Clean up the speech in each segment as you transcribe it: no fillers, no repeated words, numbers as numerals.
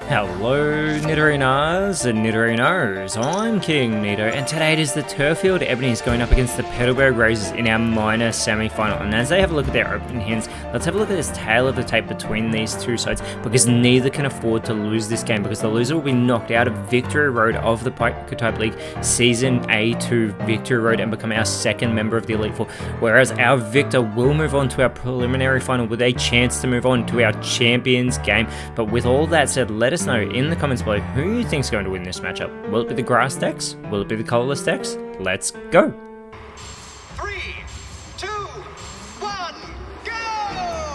Hello Nidorinas and Nidorinos, I'm KingNido, and today it is the Turrfield Ebonies going up against the Petalburg Razors in our minor semi-final. And as they have a look at their opening hands, let's have a look at this tale of the tape between these two sides, because neither can afford to lose this game, because the loser will be knocked out of Victory Road of the PokeType League Season A2 Victory Road and become our second member of the Elite Four, whereas our victor will move on to our preliminary final with a chance to move on to our Champions game. But with all that said, let us know in the comments below who you think is going to win this matchup. Will it be the grass decks? Will it be the colorless decks? Let's go! 3, 2, 1, go!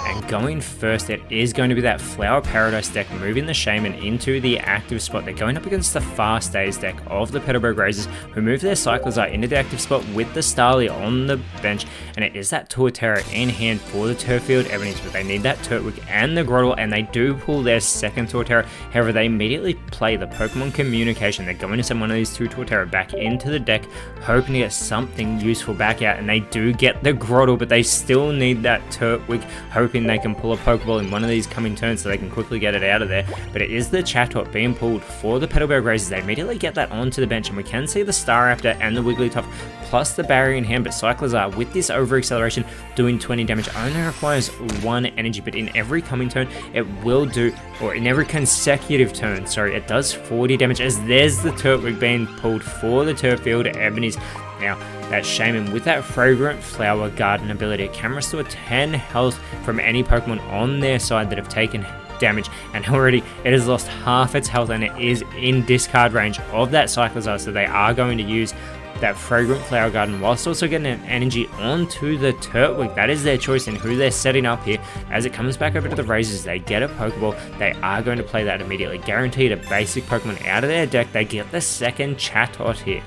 And going first, it is going to be that Flower Paradise deck, moving the Shaman into the active spot. They're going up against the Fast Days deck of the Petalburg Razors, who move their Cyclizar into the active spot with the Starly on the bench. And it is that Torterra in hand for the Turrfield Ebonies, but they need that Turtwig and the Grottle, and they do pull their second Torterra. However, they immediately play the Pokemon Communication. They're going to send one of these two Torterra back into the deck, hoping to get something useful back out, and they do get the Grottle, but they still need that Turtwig, hoping they can pull a Pokeball in one of these coming turns so they can quickly get it out of there. But it is the Chatot being pulled for the Petalburg Razors. They immediately get that onto the bench, and we can see the Staraptor and the Wigglytuff plus the barrier in hand, but Cyclizar with this over acceleration doing 20 damage only requires 1 energy, but in every coming turn it will do, or in every consecutive turn, sorry, it does 40 damage, as there's the Turtwig being pulled for the Turrfield Ebonies. Now, that Shaman with that Fragrant Flower Garden ability, it can restore 10 health from any Pokemon on their side that have taken damage, and already it has lost half its health and it is in discard range of that Cyclizar, so they are going to use that Fragrant Flower Garden whilst also getting an energy onto the Turtwig. That is their choice in who they're setting up here. As it comes back over to the Razors, they get a Pokeball. They are going to play that immediately. Guaranteed a basic Pokemon out of their deck. They get the second Chatot here.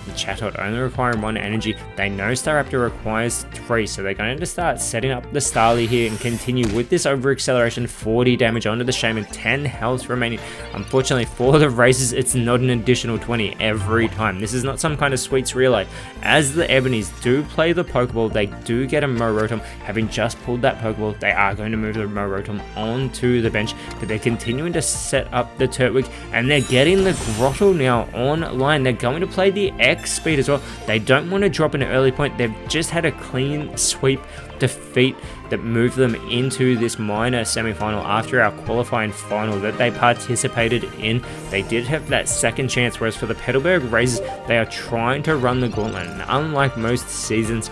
The Chatot only requiring 1 energy. They know Staraptor requires 3, so they're going to start setting up the Starly here and continue with this over acceleration. 40 damage onto the Shaman, 10 health remaining. Unfortunately for the Razors, it's not an additional 20 every time. This is not some kind of sweets relay. As the Ebonies do play the Pokeball, they do get a Morotom. Having just pulled that Pokeball, they are going to move the Morotom onto the bench, but they're continuing to set up the Turtwig, and they're getting the Grottle now online. They're going to play the speed as well. They don't want to drop an early point. They've just had a clean sweep defeat that moved them into this minor semi-final after our qualifying final that they participated in. They did have that second chance, whereas for the Petalburg Razors, they are trying to run the gauntlet, and unlike most seasons,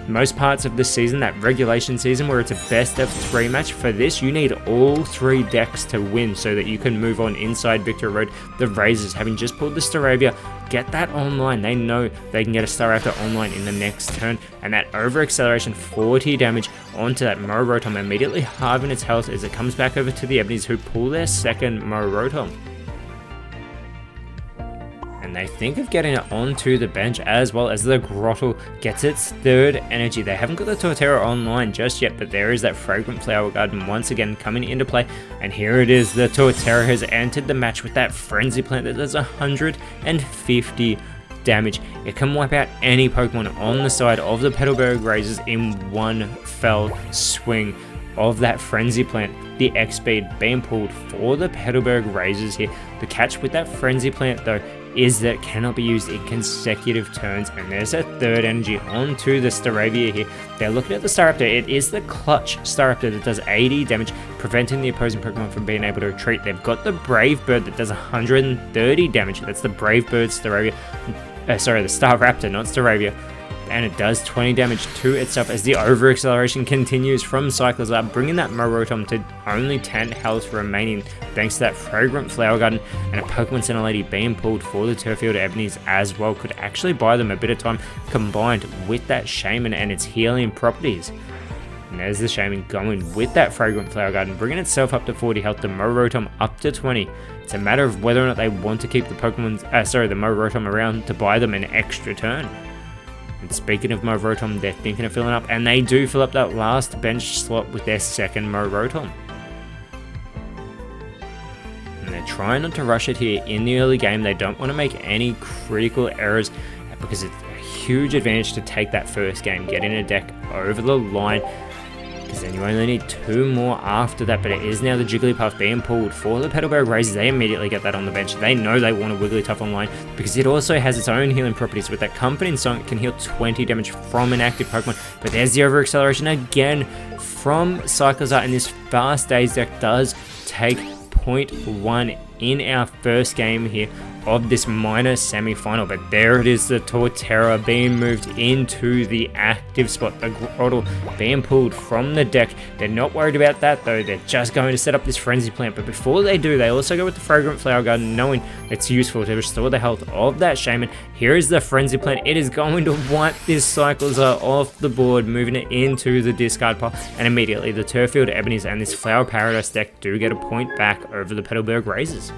most parts of the season, that regulation season where it's a best of 3 match, for this you need all 3 decks to win so that you can move on inside Victory Road. The Razors, having just pulled the Staravia, get that online. They know they can get a Staraptor online in the next turn, and that over acceleration, 40 damage onto that Morotom, immediately halving its health as it comes back over to the Ebonies, who pull their second Morotom. And they think of getting it onto the bench, as well as the Grottle gets its 3rd energy. They haven't got the Torterra online just yet, but there is that Fragrant Flower Garden once again coming into play. And here it is, the Torterra has entered the match with that Frenzy Plant that does 150 damage. It can wipe out any Pokemon on the side of the Petalburg Razors in one fell swing of that Frenzy Plant. The X-Speed being pulled for the Petalburg Razors here. The catch with that Frenzy Plant though is that it cannot be used in consecutive turns, and there's a 3rd energy onto the Staravia here. They're looking at the Staraptor. It is the clutch Staraptor that does 80 damage, preventing the opposing Pokemon from being able to retreat. They've got the Brave Bird that does 130 damage. That's the Brave Bird Staravia. The Staraptor, not Staravia. And it does 20 damage to itself as the over acceleration continues from Cyclizar, bringing that Morotom to only 10 health remaining thanks to that Fragrant Flower Garden, and a Pokemon Center Lady being pulled for the Turrfield Ebonies as well could actually buy them a bit of time, combined with that Shaman and its healing properties. And there's the Shaman going with that Fragrant Flower Garden, bringing itself up to 40 health, the Morotom up to 20. It's a matter of whether or not they want to keep the the Morotom around to buy them an extra turn. And speaking of Morotom, they're thinking of filling up, and they do fill up that last bench slot with their second Morotom. And they're trying not to rush it here in the early game. They don't want to make any critical errors, because it's a huge advantage to take that first game, getting a deck over the line. because then you only need 2 more after that, but it is now the Jigglypuff being pulled for the Petalburg Razors. They immediately get that on the bench. They know they want a Wigglytuff online because it also has its own healing properties. With that Comforting Song, it can heal 20 damage from an active Pokemon, but there's the over acceleration again from Cyclizar, and this Fast Days deck does take 0.1 in our first game here of this minor semi-final. But there it is, the Torterra being moved into the active spot, the Grottle being pulled from the deck. They're not worried about that though, they're just going to set up this Frenzy Plant, but before they do, they also go with the Fragrant Flower Garden, knowing it's useful to restore the health of that Shaman. Here is the Frenzy Plant. It is going to wipe this Cyclizar off the board, moving it into the discard pile, and immediately the Turrfield Ebonies and this Flower Paradise deck do get a point back over the Petalburg Razors.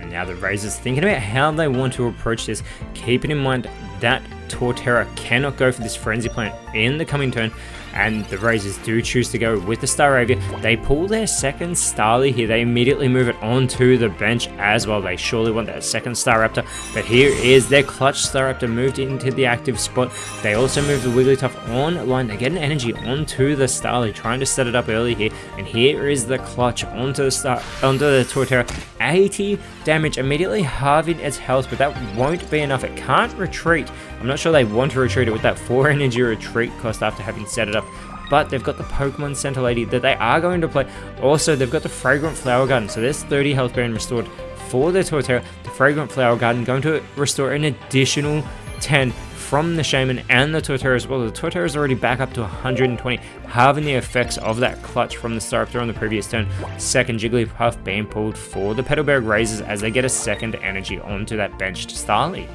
Now the Razors thinking about how they want to approach this, keeping in mind that Torterra cannot go for this Frenzy Plant in the coming turn, and the Razors do choose to go with the Staravia. They pull their second Starly here. They immediately move it onto the bench as well. They surely want that second Staraptor, but here is their clutch Staraptor moved into the active spot. They also move the Wigglytuff online. They get an energy onto the Starly, trying to set it up early here, and here is the clutch onto the Torterra. 80 damage, immediately halving its health, but that won't be enough. It can't retreat. I'm not sure they want to retreat it with that 4 energy retreat cost after having set it up, but they've got the Pokemon Center Lady that they are going to play. Also, they've got the Fragrant Flower Garden, so there's 30 health being restored for the Torterra. The Fragrant Flower Garden going to restore an additional 10 from the Shaman and the Torterra as well. The Torterra is already back up to 120, halving the effects of that clutch from the Staraptor on the previous turn. Second Jigglypuff being pulled for the Petalburg Razors as they get a second energy onto that benched Starly.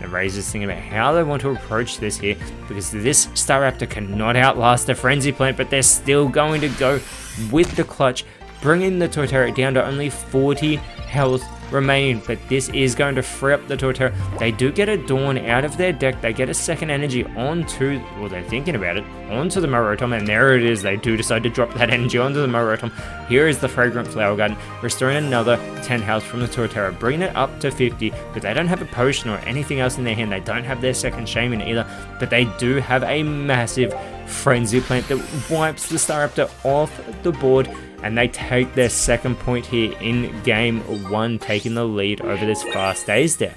The Razors thinking about how they want to approach this here, because this Staraptor cannot outlast the Frenzy Plant, but they're still going to go with the clutch, bringing the Torterra down to only 40 health remaining, but this is going to free up the Torterra. They do get a Dawn out of their deck. They get a second energy onto, well, they're thinking about it, onto the Morotom, and there it is. They do decide to drop that energy onto the Morotom. Here is the Fragrant Flower Garden, restoring another 10 health from the Torterra, bringing it up to 50, but they don't have a potion or anything else in their hand. They don't have their second Shaman either, but they do have a massive Frenzy Plant that wipes the Staraptor off the board, and they take their second point here in game 1, taking the lead over this Fast Days deck.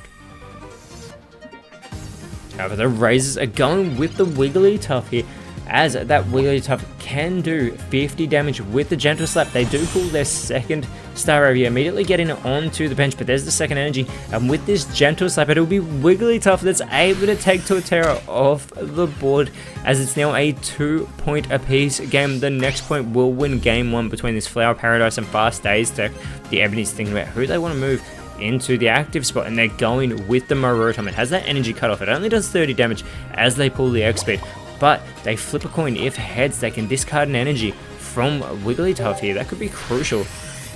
However, the Razors are going with the Wigglytuff here, as that Wigglytuff can do 50 damage with the Gentle Slap. They do pull their second Staravia, immediately getting it onto the bench, but there's the second energy, and with this Gentle Slap, it'll be Wigglytuff that's able to take Torterra off the board, as it's now a 2-point apiece game. The next point will win game 1 between this Flower Paradise and Fast Days deck. The Ebony's thinking about who they want to move into the active spot, and they're going with the Morotom. It has that energy cut off. It only does 30 damage as they pull the X-Speed, but they flip a coin. If heads, they can discard an energy from Wigglytuff here. That could be crucial.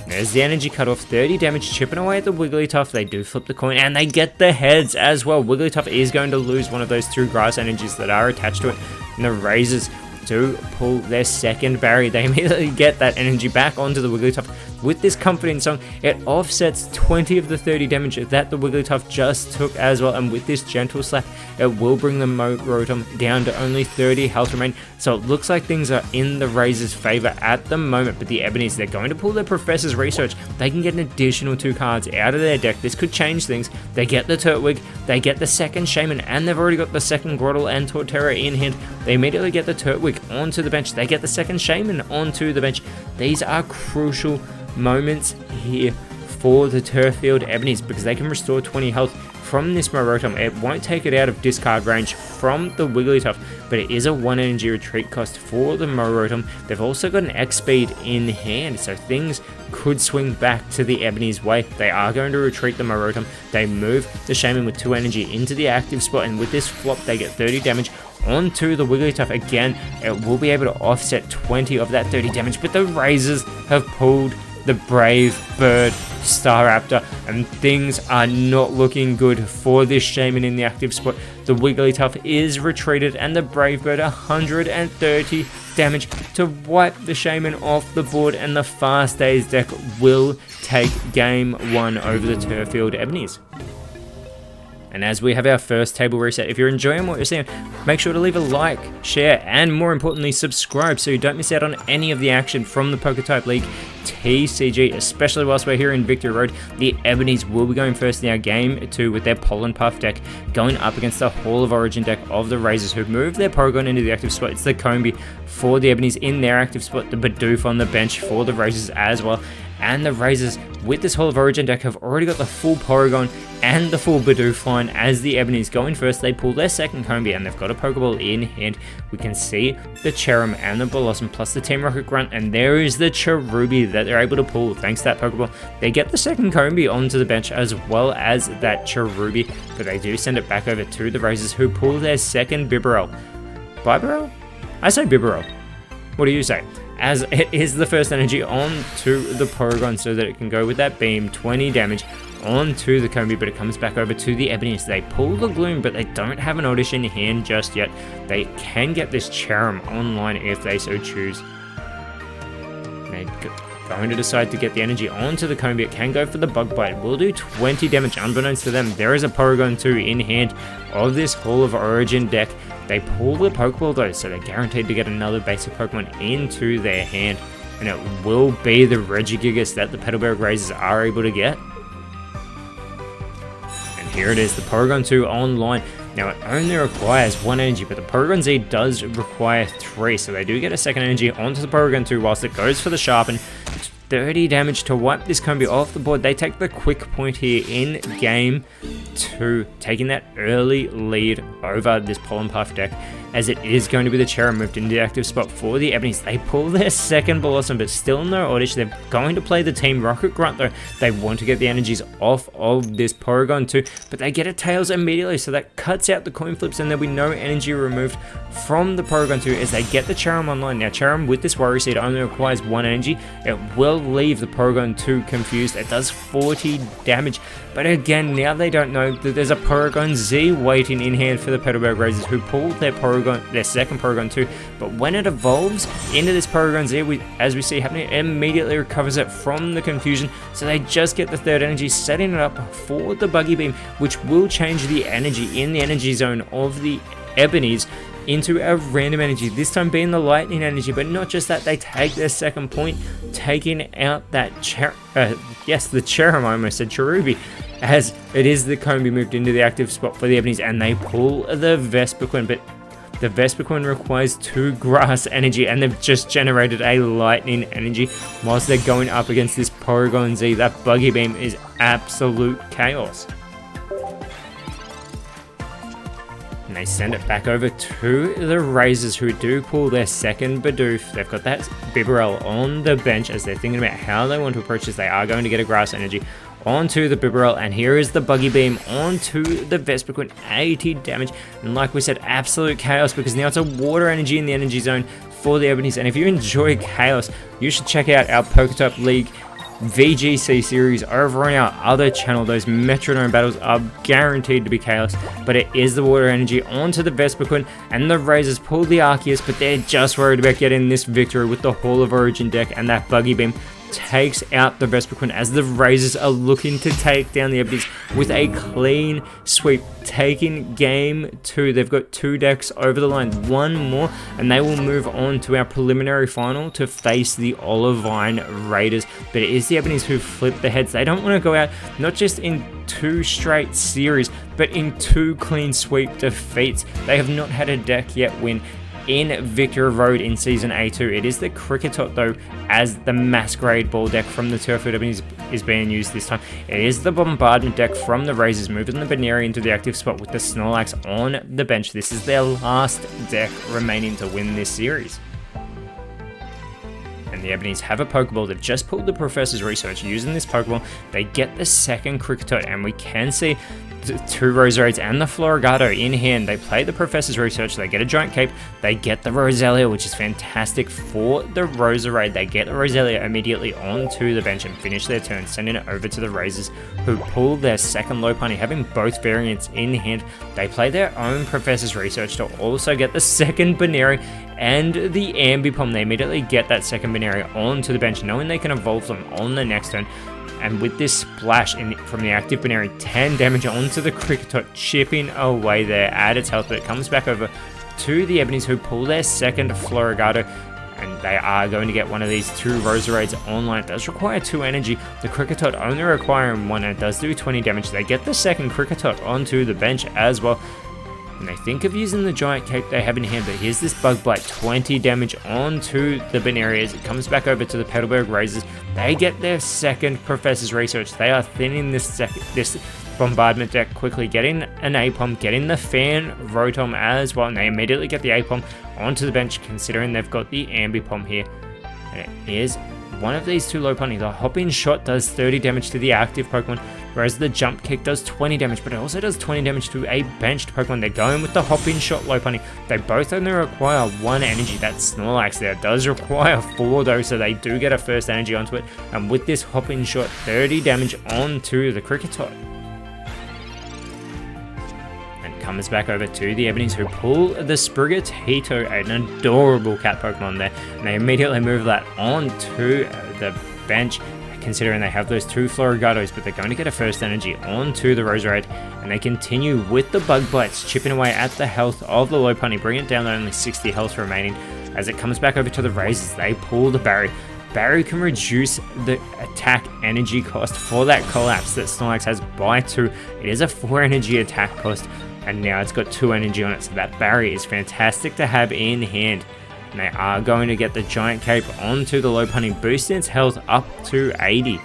There's the energy cut off, 30 damage, chipping away at the Wigglytuff. They do flip the coin, and they get the heads as well. Wigglytuff is going to lose one of those 2 grass energies that are attached to it, and the Razors do pull their second barrier. They immediately get that energy back onto the Wigglytuff. With this Comforting Song, it offsets 20 of the 30 damage that the Wigglytuff just took as well, and with this Gentle Slap, it will bring the Morotom down to only 30 health remain. So it looks like things are in the Razors' favor at the moment, but the Ebonies, they're going to pull their Professor's Research. They can get an additional 2 cards out of their deck. This could change things. They get the Turtwig, they get the second Shaman, and they've already got the second Grottle and Torterra in hand. They immediately get the Turtwig onto the bench. They get the second Shaman onto the bench. These are crucial moments here for the Turrfield Ebonies, because they can restore 20 health from this Morotom. It won't take it out of discard range from the Wigglytuff, but it is a 1 energy retreat cost for the Morotom. They've also got an X-Speed in hand, so things could swing back to the Ebony's way. They are going to retreat the Morotom. They move the Shaman with 2 energy into the active spot, and with this flop, they get 30 damage onto the Wigglytuff. Again, it will be able to offset 20 of that 30 damage, but the Razors have pulled the Brave Bird Staraptor, and things are not looking good for this Shaman in the active spot. The Wigglytuff is retreated, and the Brave Bird 130 damage to wipe the Shaman off the board, and the Fast Days deck will take game 1 over the Turrfield Ebonies. And as we have our first table reset, if you're enjoying what you're seeing, make sure to leave a like, share, and more importantly, subscribe so you don't miss out on any of the action from the PokeType League TCG, especially whilst we're here in Victory Road. The Ebonies will be going first in our game 2 with their Pollen Puff deck, going up against the Hall of Origin deck of the Razors, who move their Porygon into the active spot. It's the Combi for the Ebonies in their active spot, the Bidoof on the bench for the Razors as well. And the Razors, with this Hall of Origin deck, have already got the full Porygon and the full Bidoof line. As the Ebonies go in first, they pull their second Combi and they've got a Pokeball in hand. We can see the Cherrim and the Blossom plus the Team Rocket Grunt, and there is the Cherubi that they're able to pull thanks to that Pokeball. They get the second Combi onto the bench as well as that Cherubi, but they do send it back over to the Razors, who pull their second Bibarel. Bibarel? I say Bibarel. What do you say? As it is the first energy onto the Porygon so that it can go with that beam, 20 damage onto the Combi, but it comes back over to the Ebonies. They pull the Gloom, but they don't have an Oddish in hand just yet. They can get this Cherrim online if they so choose. They're going to decide to get the energy onto the Combi. It can go for the Bug Bite. Will do 20 damage. Unbeknownst to them, there is a Porygon 2 in hand of this Hall of Origin deck. They pull the Pokeball though, so they're guaranteed to get another basic Pokemon into their hand, and it will be the Regigigas that the Petalburg Razors are able to get. And here it is, the Porygon 2 online. Now it only requires 1 energy, but the Porygon Z does require 3, so they do get a second energy onto the Porygon 2 whilst it goes for the Sharpen. 30 damage to wipe this Combi off the board. They take the quick point here in game 2, taking that early lead over this Pollen Puff deck, as it is going to be the Cherrim moved into the active spot for the Ebonies. They pull their second Blossom, but still no Oddish. They're going to play the Team Rocket Grunt though. They want to get the energies off of this Porygon 2, but they get a Tails immediately, so that cuts out the coin flips and there'll be no energy removed from the Porygon 2 as they get the Cherrim online. Now Cherrim with this Worry Seed only requires 1 energy. It will leave the Porygon 2 confused. It does 40 damage, but again, now they don't know that there's a Porygon Z waiting in hand for the Petalburg Razors, who pulled their second Porygon 2, but when it evolves into this Porygon Z, as we see happening, it immediately recovers it from the confusion, so they just get the third energy, setting it up for the Buggy Beam, which will change the energy in the energy zone of the Ebonies into a random energy, this time being the lightning energy. But not just that, they take their second point, taking out that the Cherrim, I almost said Cherubi, as it is the Combi moved into the active spot for the Ebonies, and they pull the Vespiquen, but the Vespiquen requires 2 grass energy, and they've just generated a lightning energy whilst they're going up against this Porygon Z. That Buggy Beam is absolute chaos. And they send it back over to the Razors, who do pull their second Bidoof. They've got that Bibarel on the bench as they're thinking about how they want to approach this. They are going to get a grass energy onto the Bibarel, and here is the Buggy Beam onto the Vespiquen, 80 damage. And like we said, absolute chaos, because now it's a water energy in the energy zone for the Ebonies. And if you enjoy chaos, you should check out our PokeType League VGC series over on our other channel. Those Metronome battles are guaranteed to be chaos, but it is the water energy onto the Vespiquen, and the Razors pull the Arceus, but they're just worried about getting this victory with the Hall of Origin deck, and that Buggy Beam takes out the Vespiquen as the Razors are looking to take down the Ebonies with a clean sweep, taking game 2. They've got 2 decks over the line, 1 more, and they will move on to our preliminary final to face the Olivine Raiders. But it is the Ebonies who flip the heads. They don't want to go out not just in 2 straight series, but in 2 clean sweep defeats. They have not had a deck yet win in Victory Road in Season A2. It is the Kricketot though, as the Masquerade Ball deck from the Turrfield Ebonies is being used this time. It is the Bombardment deck from the Razors, moving the Baneri into the active spot with the Snorlax on the bench. This is their last deck remaining to win this series. And the Ebonies have a Pokeball. They've just pulled the Professor's Research. Using this Pokeball, they get the second Kricketot, and we can see the 2 Roserades and the Floragato in hand. They play the Professor's Research, they get a Giant Cape, they get the Roselia, which is fantastic for the Roserade. They get the Roselia immediately onto the bench and finish their turn, sending it over to the Razors, who pull their second Lopunny, having both variants in hand. They play their own Professor's Research to also get the second Baneri and the Ambipom. They immediately get that second Baneri onto the bench, knowing they can evolve them on the next turn. And with this splash from the active Baneri, 10 damage onto the Kricketot, chipping away there at its health, but it comes back over to the Ebonies, who pull their second Florigado, and they are going to get one of these 2 Roserades online. It does require 2 energy. The Kricketot only requiring 1, and it does do 20 damage. They get the second Kricketot onto the bench as well. And they think of using the giant cape they have in hand, but here's this Bug Bite, 20 damage onto the Baneri as it comes back over to the Petalburg Razors. They get their second Professor's Research. They are thinning this bombardment deck quickly, getting an Apom, getting the Fan Rotom as well, and they immediately get the Apom onto the bench, considering they've got the Ambipom here. And it is one of these 2 Lopunny. The Hopping Shot does 30 damage to the active Pokemon, whereas the Jump Kick does 20 damage, but it also does 20 damage to a benched Pokemon. They're going with the Hopping Shot Lopunny. They both only require 1 energy. That Snorlax there does require 4 though, so they do get a first energy onto it. And with this Hopping Shot, 30 damage onto the Kricketot. Comes back over to the Ebonies, who pull the Sprigatito, an adorable cat Pokemon there, and they immediately move that onto the bench, considering they have those 2 Florigados, but they're going to get a first energy onto the Roserade, and they continue with the Bug Bites, chipping away at the health of the Lopunny, bring it down to only 60 health remaining. As it comes back over to the Razors, they pull the Barry. Barry can reduce the attack energy cost for that Collapse that Snorlax has by 2. It is a 4 energy attack cost, and now it's got 2 energy on it, so that Barry is fantastic to have in hand. And they are going to get the Giant Cape onto the Lopunny, boosting its health up to 80.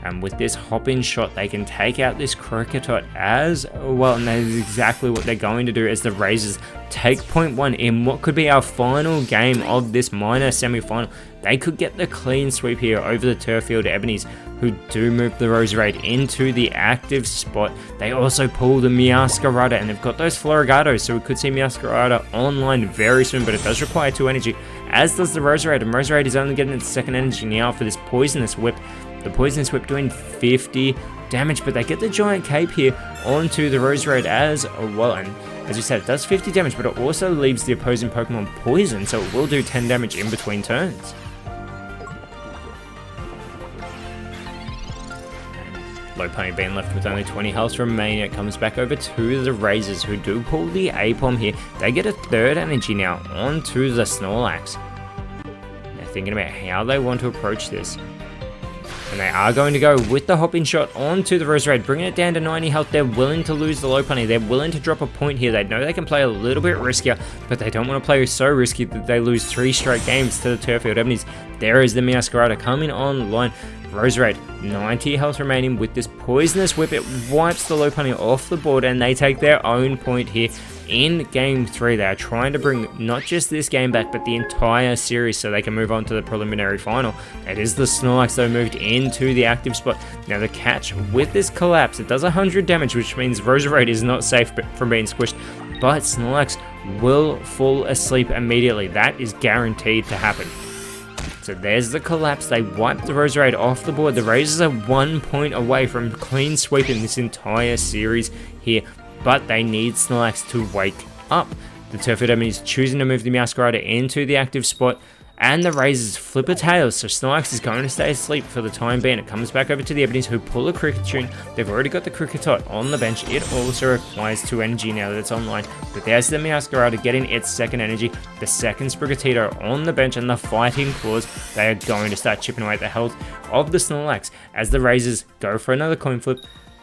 And with this Hopping Shot, they can take out this Kricketot as well, and that is exactly what they're going to do as the Razors take point 1 in what could be our final game of this minor semi-final. They could get the clean sweep here over the Turrfield Ebonies, who do move the Roserade into the active spot. They also pull the Meowscarada, and they've got those Florigados, so we could see Meowscarada online very soon, but it does require 2 energy, as does the Roserade, and Roserade is only getting its second energy now for this Poisonous Whip. The Poisonous Whip doing 50 damage, but they get the Giant Cape here onto the Roserade as well, and as you said, it does 50 damage, but it also leaves the opposing Pokemon poisoned, so it will do 10 damage in between turns. Lopunny being left with only 20 health remaining, it comes back over to the Razors, who do pull the Apom here. They get a 3rd energy now onto the Snorlax. They're thinking about how they want to approach this. And they are going to go with the Hopping Shot onto the Roserade, bringing it down to 90 health. They're willing to lose the Lopunny. They're willing to drop a point here. They know they can play a little bit riskier, but they don't want to play so risky that they lose 3 straight games to the Turrfield Ebonies. There is the Meowscarada coming online. Roserade, 90 health remaining with this Poisonous Whip. It wipes the Lopunny off the board, and they take their own point here in Game 3. They are trying to bring not just this game back, but the entire series so they can move on to the preliminary final. It is the Snorlax though moved into the active spot. Now the catch with this Collapse, it does 100 damage, which means Roserade is not safe from being squished, but Snorlax will fall asleep immediately. That is guaranteed to happen. So there's the Collapse. They wipe the Roserade off the board. The Razors are 1 point away from clean sweeping this entire series here, but they need Snorlax to wake up. The Turrfield Ebonies choosing to move the Meowscarada into the active spot, and the Razors flip a tail, so Snorlax is going to stay asleep for the time being. It comes back over to the Ebonies, who pull a Kricketune. They've already got the Kricketot on the bench. It also requires 2 energy now that it's online, but there's the Meowscarada getting its second energy, the second Sprigatito on the bench, and the Fighting Claws. They are going to start chipping away at the health of the Snorlax as the Razors go for another coin flip.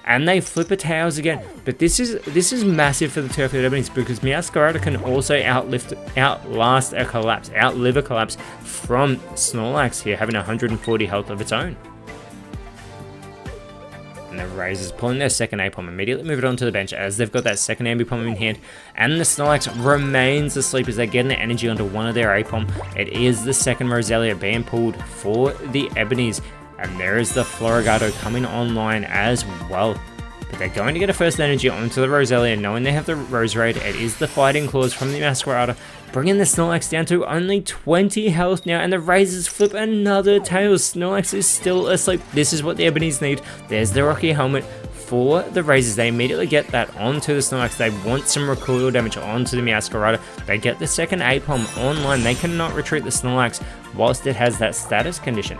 And they flip a tails again, but this is massive for the Turrfield Ebonies because Meowscarada can also outlast a Collapse, outlive a Collapse from Snorlax here, having 140 health of its own. And the Razors pulling their second Apom, immediately move it onto the bench as they've got that second Ambipom in hand, and the Snorlax remains asleep as they're getting the energy onto one of their Apom. It is the second Roselia being pulled for the Ebonies. And there is the Florigado coming online as well. But they're going to get a first energy onto the Roselia, knowing they have the Roserade. It is the Fighting Claws from the Meowscarada, bringing the Snorlax down to only 20 health now, and the Razors flip another tail. Snorlax is still asleep. This is what the Ebonies need. There's the Rocky Helmet for the Razors. They immediately get that onto the Snorlax. They want some recoil damage onto the Meowscarada. They get the second Apom online. They cannot retreat the Snorlax whilst it has that status condition.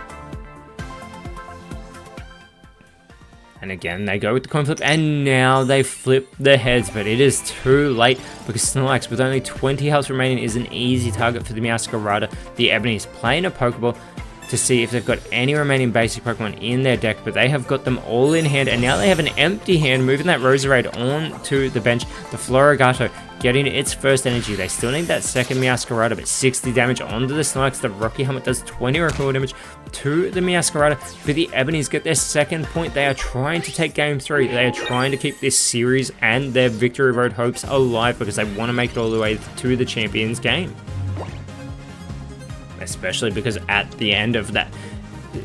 And again, they go with the coin flip, and now they flip the heads, but it is too late because Snorlax, with only 20 health remaining, is an easy target for the Meowscarada. The Ebonies playing a Pokeball to see if they've got any remaining basic Pokemon in their deck, but they have got them all in hand, and now they have an empty hand, moving that Roserade onto the bench. The Floragato getting its first energy. They still need that second Meowscarada, but 60 damage onto the Snorlax. The Rocky Helmet does 20 recoil damage to the Meowscarada, but the Ebonies get their second point. They are trying to take game 3. They are trying to keep this series and their victory road hopes alive because they want to make it all the way to the Champions game. Especially because at the end of that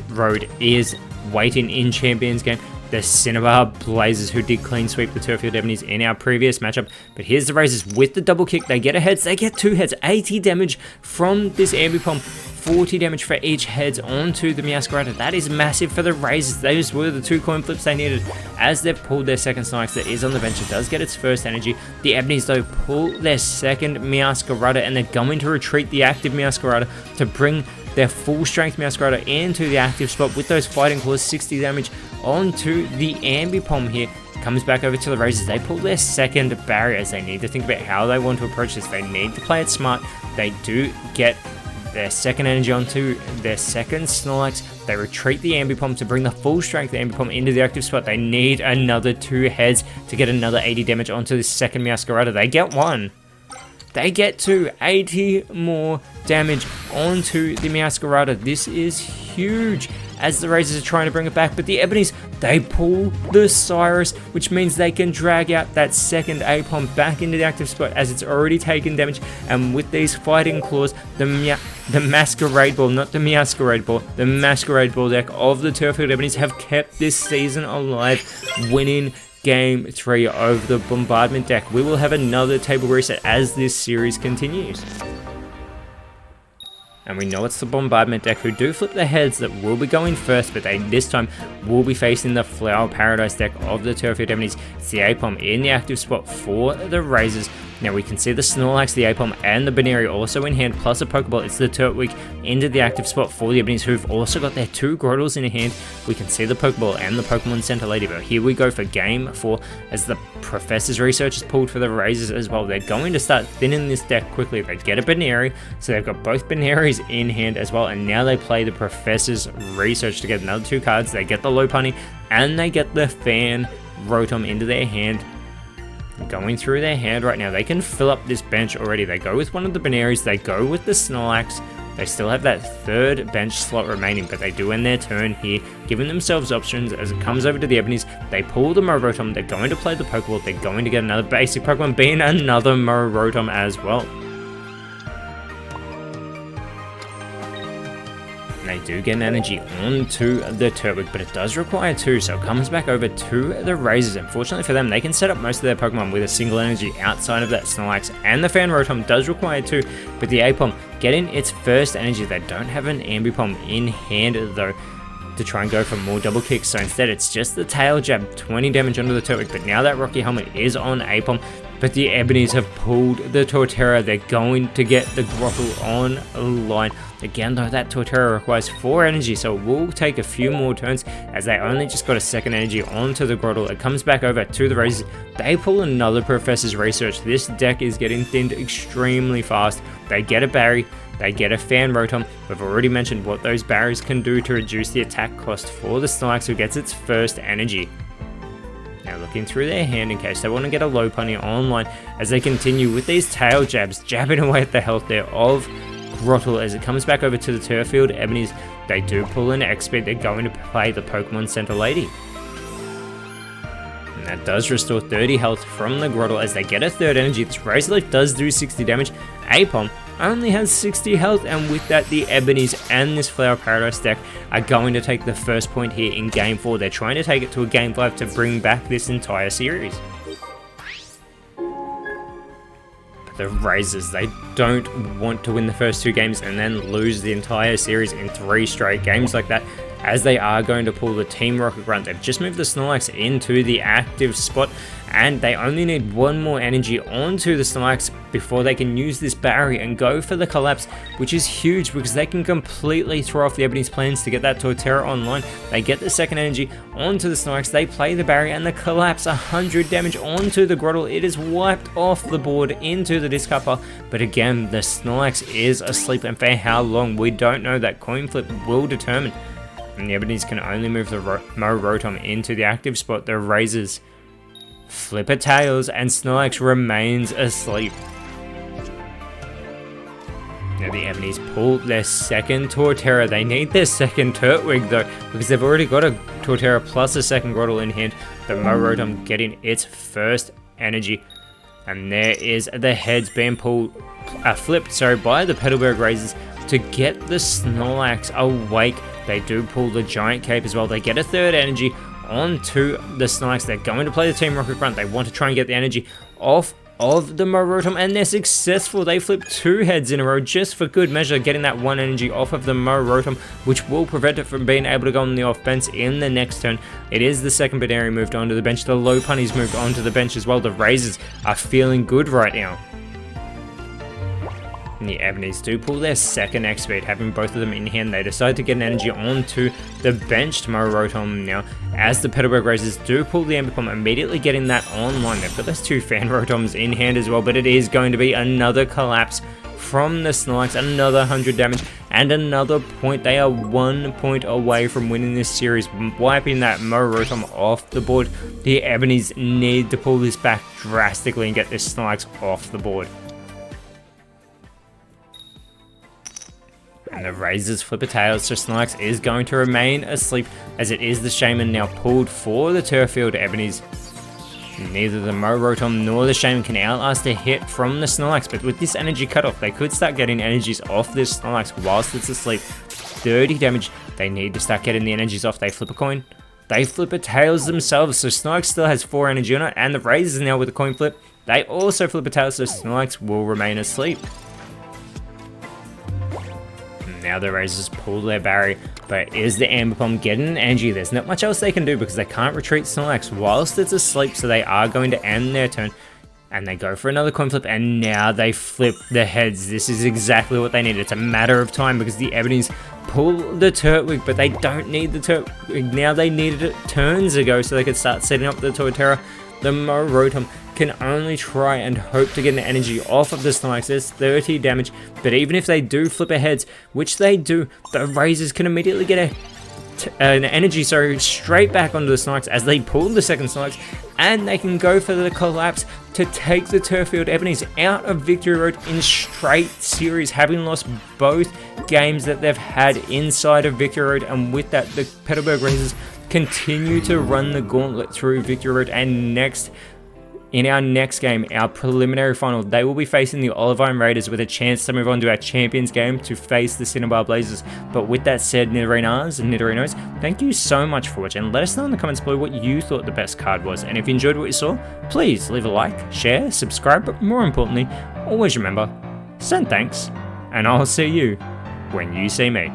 road is waiting in Champions game the Cinnabar Blazers, who did clean sweep the Turrfield Ebonies in our previous matchup. But here's the Razors with the double kick. They get a heads, they get 2 heads, 80 damage from this Ambipom, 40 damage for each heads onto the Meowscarada. That is massive for the Razors. Those were the 2 coin flips they needed as they've pulled their second Snorlax that is on the bench. It does get its first energy. The Ebonies, though, pull their second Meowscarada, and they're going to retreat the active Meowscarada to bring their full strength Meowscarada into the active spot with those fighting claws. 60 damage onto the Ambipom here. Comes back over to the Razors. They pull their second barriers. They need to think about how they want to approach this. They need to play it smart. They do get their second energy onto their second Snorlax. They retreat the Ambipom to bring the full strength Ambipom into the active spot. They need another 2 heads to get another 80 damage onto the second Meowscarada. They get 1. They get to 80 more damage onto the Meowscarada. This is huge as the Razors are trying to bring it back, but the Ebonies, they pull the Cyrus, which means they can drag out that second Apom back into the active spot as it's already taken damage. And with these fighting claws, the Masquerade Ball, not the Meowscarade Ball, the Masquerade Ball deck of the Turrfield Ebonies have kept this season alive, winning Game 3 over the Bombardment deck. We will have another table reset as this series continues. And we know it's the Bombardment deck who do flip the heads that will be going first, but they this time will be facing the Flower Paradise deck of the Turrfield Ebonies. It's the Apom in the active spot for the Razors. Now we can see the Snorlax, the Apom, and the Baneri also in hand, plus a Pokeball. It's the Turtwig into the active spot for the Ebonies, who've also got their 2 Grottles in hand. We can see the Pokeball and the Pokemon Center Lady, but here we go for game 4 as the Professor's Research is pulled for the Razors as well. They're going to start thinning this deck quickly. They get a Baneri, so they've got both Baneris in hand as well, and now they play the Professor's Research to get another 2 cards. They get the Lopunny, and they get the Fan Rotom into their hand. Going through their hand right now, they can fill up this bench already. They go with one of the Baneris, they go with the Snorlax. They still have that 3rd bench slot remaining, but they do end their turn here, giving themselves options as it comes over to the Ebonies. They pull the Morotom, they're going to play the Pokeball, they're going to get another basic Pokemon, being another Morotom as well. They do get an energy onto the Turtwig, but it does require 2, so it comes back over to the Razors. Unfortunately for them, they can set up most of their Pokemon with a single energy outside of that Snorlax, and the Fan Rotom does require 2, but the Apom getting its first energy. They don't have an Ambipom in hand though to try and go for more double kicks, so instead it's just the Tail Jab, 20 damage onto the Turtwig, but now that Rocky Helmet is on Apom. But the Ebonies have pulled the Torterra. They're going to get the Grottle on line. Again though, that Torterra requires 4 energy, so it will take a few more turns as they only just got a second energy onto the Grottle. It comes back over to the Razors. They pull another Professor's Research. This deck is getting thinned extremely fast. They get a Barry, they get a Fan Rotom. We've already mentioned what those barriers can do to reduce the attack cost for the Snorlax, who gets its first energy. Now looking through their hand in case they want to get a Lopunny online as they continue with these tail jabs, jabbing away at the health there of Grottle as it comes back over to the Turrfield Ebonies. They do pull an X-Speed, they're going to play the Pokemon Center Lady. And that does restore 30 health from the Grottle as they get a 3rd energy. This Razor Leaf does do 60 damage. Apom only has 60 health, and with that the Ebonies and this Flower Paradise deck are going to take the first point here in Game 4. They're trying to take it to a Game 5 to bring back this entire series. But the Razors, they don't want to win the first 2 games and then lose the entire series in 3 straight games like that. as they are going to pull the Team Rocket Grunt. They've just moved the Snorlax into the active spot, and they only need one more energy onto the Snorlax before they can use this barrier and go for the collapse, which is huge because they can completely throw off the Ebony's plans to get that Torterra online. They get the second energy onto the Snorlax, they play the barrier, and the collapse, 100 damage onto the Grottle. It is wiped off the board into the discard pile, but again, the Snorlax is asleep, and for how long, we don't know. That coin flip will determine. And the Ebonies can only move the Rotom into the active spot. The Razors flip a tails, and Snorlax remains asleep. Now the Ebonies pull their second Torterra. They need their second Turtwig though, because they've already got a Torterra plus a second Grottle in hand. The Rotom getting its first energy. And there is the heads being flipped by the Petalburg Razors to get the Snorlax awake. They do pull the Giant Cape as well. They get a third energy onto the Snorlax. They're going to play the Team Rocket Grunt. They want to try and get the energy off of the Rotom, and they're successful. They flip 2 heads in a row just for good measure, getting that 1 energy off of the Rotom, which will prevent it from being able to go on the offense in the next turn. It is the second Baneri moved onto the bench. The Lopunny's moved onto the bench as well. The Razors are feeling good right now. And the Ebonies do pull their second X-Speed, having both of them in hand. They decide to get an energy onto the benched Rotom now, as the Petalburg Razors do pull the Ember Pump, immediately getting that online. They've got those 2 Fan Rotoms in hand as well, but it is going to be another collapse from the Snorlax, another 100 damage, and another point. They are 1 point away from winning this series, wiping that Rotom off the board. The Ebonies need to pull this back drastically and get this Snorlax off the board. And the Razors flip a tail, so Snorlax is going to remain asleep, as it is the Shaman now pulled for the Turrfield Ebonies. Neither the Rotom nor the Shaman can outlast a hit from the Snorlax, but with this energy cutoff, they could start getting energies off this Snorlax whilst it's asleep. 30 damage, they need to start getting the energies off. They flip a coin, they flip a tails themselves, so Snorlax still has 4 energy on it, and the Razors now with a coin flip, they also flip a tails, so Snorlax will remain asleep. Now the Razors pull their barrier, but is the Amber Bomb getting an energy? There's not much else they can do because they can't retreat Snorlax whilst it's asleep, so they are going to end their turn. And they go for another coin flip, and now they flip the heads. This is exactly what they need. It's a matter of time because the Ebonies pull the Turtwig, but they don't need the Turtwig. Now they needed it turns ago so they could start setting up the Torterra. The Rotom can only try and hope to get an energy off of the Snorlax. There's 30 damage, but even if they do flip a heads, which they do, the Razors can immediately get an energy straight back onto the Snorlax as they pull the second Snorlax, and they can go for the collapse to take the Turrfield Ebonies out of Victory Road in straight series, having lost both games that they've had inside of Victory Road. And with that, the Petalburg Razors continue to run the gauntlet through Victory Road, and in our next game, our preliminary final, they will be facing the Olivine Raiders with a chance to move on to our Champions game to face the Cinnabar Blazers. But with that said, Nidorinas and Nidorinos, thank you so much for watching. Let us know in the comments below what you thought the best card was. And if you enjoyed what you saw, please leave a like, share, subscribe, but more importantly, always remember, send thanks, and I'll see you when you see me.